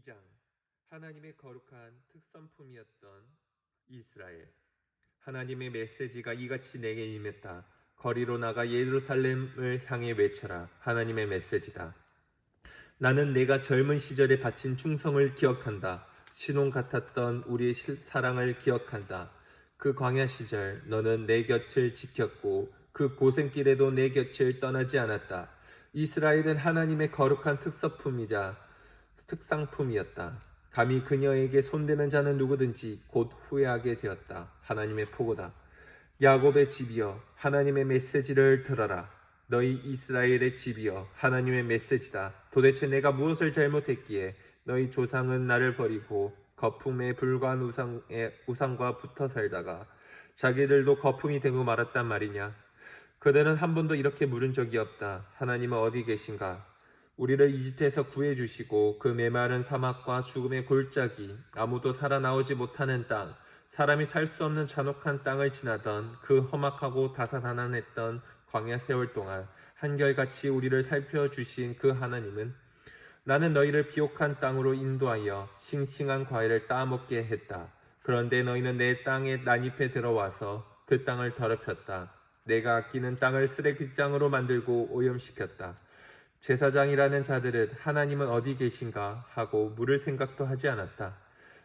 2장 하나님의 거룩한 특선품이었던 이스라엘. 하나님의 메시지가 이같이 내게 임했다. 거리로 나가 예루살렘을 향해 외쳐라. 하나님의 메시지다. 나는 내가 젊은 시절에 바친 충성을 기억한다. 신혼 같았던 우리의 사랑을 기억한다. 그 광야 시절 너는 내 곁을 지켰고 그 고생길에도 내 곁을 떠나지 않았다. 이스라엘은 하나님의 거룩한 특상품이었다. 감히 그녀에게 손대는 자는 누구든지 곧 후회하게 되었다. 하나님의 포고다. 야곱의 집이여 하나님의 메시지를 들어라. 너희 이스라엘의 집이여 하나님의 메시지다. 도대체 내가 무엇을 잘못했기에 너희 조상은 나를 버리고 거품에 불과한 우상과 붙어 살다가 자기들도 거품이 되고 말았단 말이냐. 그들은 한 번도 이렇게 물은 적이 없다. 하나님은 어디 계신가? 우리를 이집트에서 구해주시고 그 메마른 사막과 죽음의 골짜기, 아무도 살아나오지 못하는 땅, 사람이 살 수 없는 잔혹한 땅을 지나던 그 험악하고 다사다난했던 광야 세월 동안 한결같이 우리를 살펴주신 그 하나님은 나는 너희를 비옥한 땅으로 인도하여 싱싱한 과일을 따먹게 했다. 그런데 너희는 내 땅에 난입해 들어와서 그 땅을 더럽혔다. 내가 아끼는 땅을 쓰레기장으로 만들고 오염시켰다. 제사장이라는 자들은 하나님은 어디 계신가 하고 물을 생각도 하지 않았다.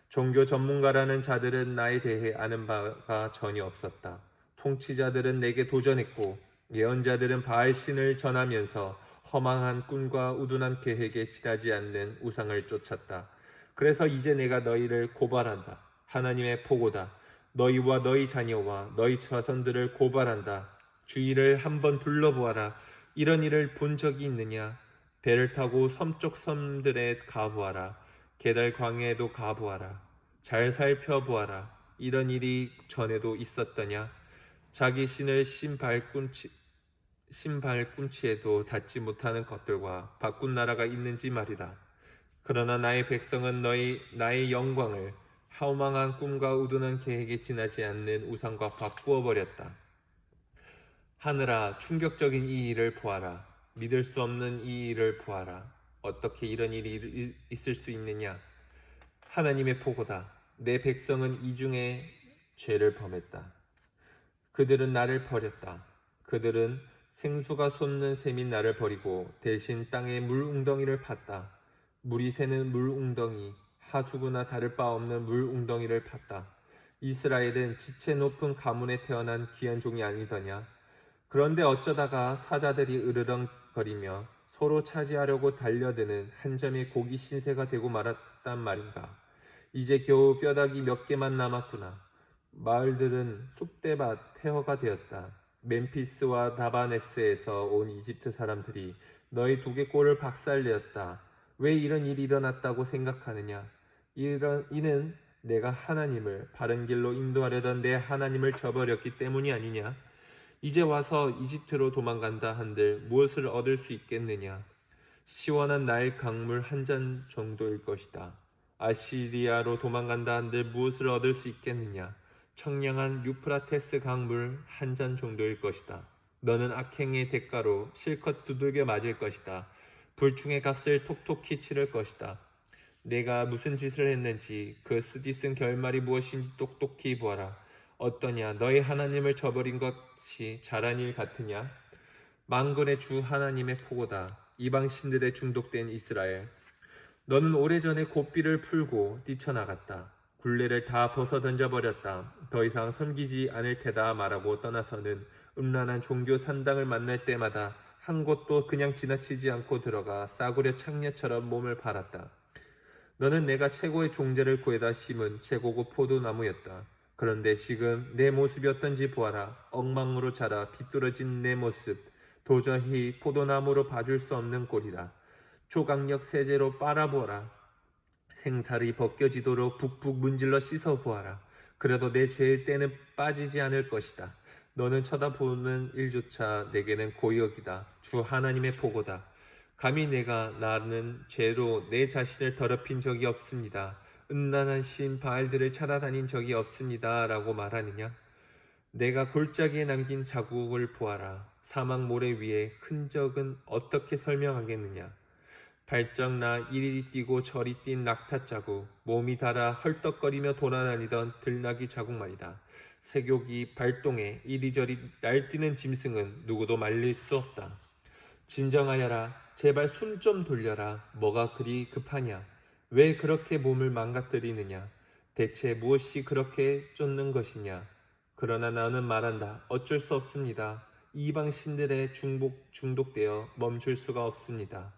종교 전문가라는 자들은 나에 대해 아는 바가 전혀 없었다. 통치자들은 내게 도전했고 예언자들은 바알신을 전하면서 허망한 꿈과 우둔한 계획에 지나지 않는 우상을 쫓았다. 그래서 이제 내가 너희를 고발한다. 하나님의 포고다. 너희와 너희 자녀와 너희 자손들을 고발한다. 주위를 한번 둘러보아라. 이런 일을 본 적이 있느냐? 배를 타고 섬쪽 섬들에 가보아라. 게달 광야에도 가보아라. 잘 살펴보아라. 이런 일이 전에도 있었더냐? 자기 신을 신발꿈치에도 닿지 못하는 것들과 바꾼 나라가 있는지 말이다. 그러나 나의 백성은 나의 영광을 허망한 꿈과 우둔한 계획에 지나지 않는 우상과 바꾸어 버렸다. 하늘아, 충격적인 이 일을 보아라. 믿을 수 없는 이 일을 보아라. 어떻게 이런 일이 있을 수 있느냐? 하나님의 포고다. 내 백성은 이중에 죄를 범했다. 그들은 나를 버렸다. 그들은 생수가 솟는 샘인 나를 버리고 대신 땅에 물 웅덩이를 팠다. 물이 새는 물 웅덩이, 하수구나 다를 바 없는 물 웅덩이를 팠다. 이스라엘은 지체 높은 가문에 태어난 귀한 종이 아니더냐? 그런데 어쩌다가 사자들이 으르렁거리며 서로 차지하려고 달려드는 한 점의 고기 신세가 되고 말았단 말인가. 이제 겨우 뼈다귀 몇 개만 남았구나. 마을들은 쑥대밭 폐허가 되었다. 멤피스와 다바네스에서 온 이집트 사람들이 너희 두개골을 박살내었다. 왜 이런 일이 일어났다고 생각하느냐? 이는 내가 하나님을 바른 길로 인도하려던 내 하나님을 저버렸기 때문이 아니냐? 이제 와서 이집트로 도망간다 한들 무엇을 얻을 수 있겠느냐? 시원한 나일 강물 한 잔 정도일 것이다. 아시리아로 도망간다 한들 무엇을 얻을 수 있겠느냐? 청량한 유프라테스 강물 한 잔 정도일 것이다. 너는 악행의 대가로 실컷 두들겨 맞을 것이다. 불충의 갓을 톡톡히 치를 것이다. 내가 무슨 짓을 했는지 그 쓰디쓴 결말이 무엇인지 똑똑히 보아라. 어떠냐? 너희 하나님을 저버린 것이 잘한 일 같으냐? 만군의 주 하나님의 포고다. 이방 신들에 중독된 이스라엘. 너는 오래전에 고삐를 풀고 뛰쳐나갔다. 굴레를 다 벗어 던져버렸다. 더 이상 섬기지 않을 테다 말하고 떠나서는 음란한 종교 산당을 만날 때마다 한 곳도 그냥 지나치지 않고 들어가 싸구려 창녀처럼 몸을 팔았다. 너는 내가 최고의 종자를 구해다 심은 최고급 포도나무였다. 그런데 지금 내 모습이 어떤지 보아라. 엉망으로 자라 비뚤어진 내 모습. 도저히 포도나무로 봐줄 수 없는 꼴이다. 초강력 세제로 빨아보아라. 생살이 벗겨지도록 북북 문질러 씻어보아라. 그래도 내 죄의 때는 빠지지 않을 것이다. 너는 쳐다보는 일조차 내게는 고역이다. 주 하나님의 포고다. 감히 나는 죄로 내 자신을 더럽힌 적이 없습니다. 음란한 신 바알들을 찾아다닌 적이 없습니다. 라고 말하느냐? 내가 골짜기에 남긴 자국을 보아라. 사막 모래 위에 흔적은 어떻게 설명하겠느냐? 발정나 이리 뛰고 저리 뛴 낙타 자국, 몸이 닳아 헐떡거리며 돌아다니던 들나귀 자국 말이다. 새교기 발동에 이리저리 날뛰는 짐승은 누구도 말릴 수 없다. 진정하여라. 제발 숨 좀 돌려라. 뭐가 그리 급하냐? 왜 그렇게 몸을 망가뜨리느냐? 대체 무엇이 그렇게 쫓는 것이냐? 그러나 나는 말한다. 어쩔 수 없습니다. 이방 신들의 중독되어 멈출 수가 없습니다.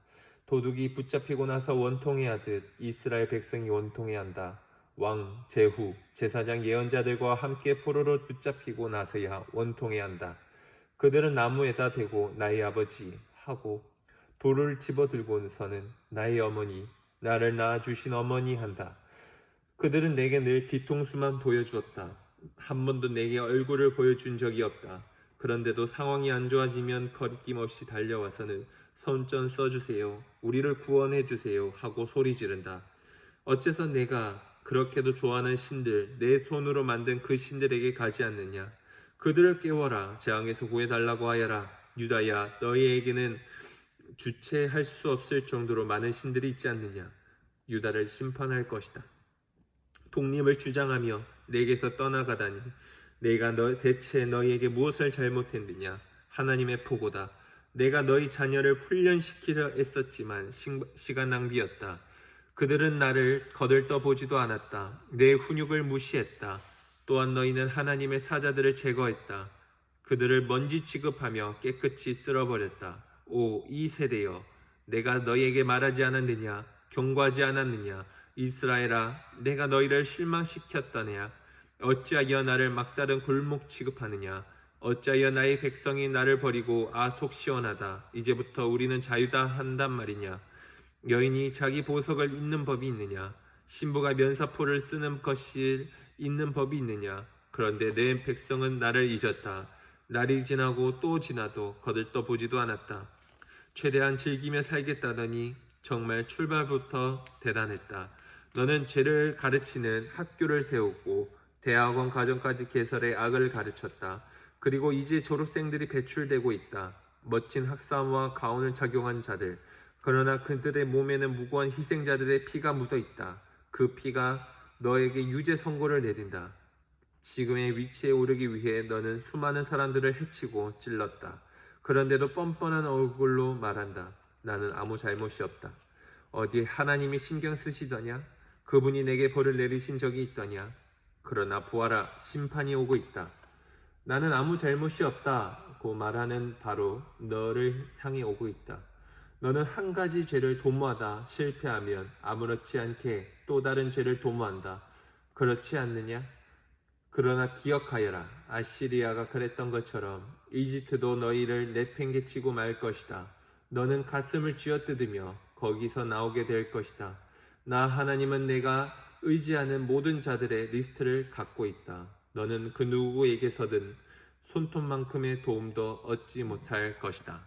도둑이 붙잡히고 나서 원통해 하듯 이스라엘 백성이 원통해 한다. 왕, 제후, 제사장 예언자들과 함께 포로로 붙잡히고 나서야 원통해 한다. 그들은 나무에다 대고 나의 아버지 하고 돌을 집어들고서는 나의 어머니, 나를 낳아주신 어머니 한다. 그들은 내게 늘 뒤통수만 보여주었다. 한 번도 내게 얼굴을 보여준 적이 없다. 그런데도 상황이 안 좋아지면 거리낌 없이 달려와서는 손 좀 써주세요. 우리를 구원해 주세요. 하고 소리 지른다. 어째서 내가 그렇게도 좋아하는 신들, 내 손으로 만든 그 신들에게 가지 않느냐? 그들을 깨워라. 재앙에서 구해달라고 하여라. 유다야, 너희에게는 주체할 수 없을 정도로 많은 신들이 있지 않느냐? 유다를 심판할 것이다. 독립을 주장하며 내게서 떠나가다니 내가 대체 너희에게 무엇을 잘못했느냐? 하나님의 포고다. 내가 너희 자녀를 훈련시키려 애썼지만 시간 낭비였다. 그들은 나를 거들떠보지도 않았다. 내 훈육을 무시했다. 또한 너희는 하나님의 사자들을 제거했다. 그들을 먼지 취급하며 깨끗이 쓸어버렸다. 오, 이 세대여, 내가 너희에게 말하지 않았느냐? 경고하지 않았느냐? 이스라엘아, 내가 너희를 실망시켰더냐? 어찌하여 나를 막다른 굴목 취급하느냐? 어찌하여 나의 백성이 나를 버리고 속 시원하다. 이제부터 우리는 자유다 한단 말이냐? 여인이 자기 보석을 잇는 법이 있느냐? 신부가 면사포를 쓰는 것이 있는 법이 있느냐? 그런데 내 백성은 나를 잊었다. 날이 지나고 또 지나도 거들떠보지도 않았다. 최대한 즐기며 살겠다더니 정말 출발부터 대단했다. 너는 죄를 가르치는 학교를 세우고 대학원 과정까지 개설해 악을 가르쳤다. 그리고 이제 졸업생들이 배출되고 있다. 멋진 학사와 가운을 착용한 자들. 그러나 그들의 몸에는 무고한 희생자들의 피가 묻어 있다. 그 피가 너에게 유죄 선고를 내린다. 지금의 위치에 오르기 위해 너는 수많은 사람들을 해치고 찔렀다. 그런데도 뻔뻔한 얼굴로 말한다. 나는 아무 잘못이 없다. 어디 하나님이 신경 쓰시더냐? 그분이 내게 벌을 내리신 적이 있더냐? 그러나 보아라, 심판이 오고 있다. 나는 아무 잘못이 없다고 말하는 바로 너를 향해 오고 있다. 너는 한 가지 죄를 도모하다 실패하면 아무렇지 않게 또 다른 죄를 도모한다. 그렇지 않느냐? 그러나 기억하여라. 아시리아가 그랬던 것처럼 이집트도 너희를 내팽개치고 말 것이다. 너는 가슴을 쥐어뜯으며 거기서 나오게 될 것이다. 나 하나님은 내가 의지하는 모든 자들의 리스트를 갖고 있다. 너는 그 누구에게서든 손톱만큼의 도움도 얻지 못할 것이다.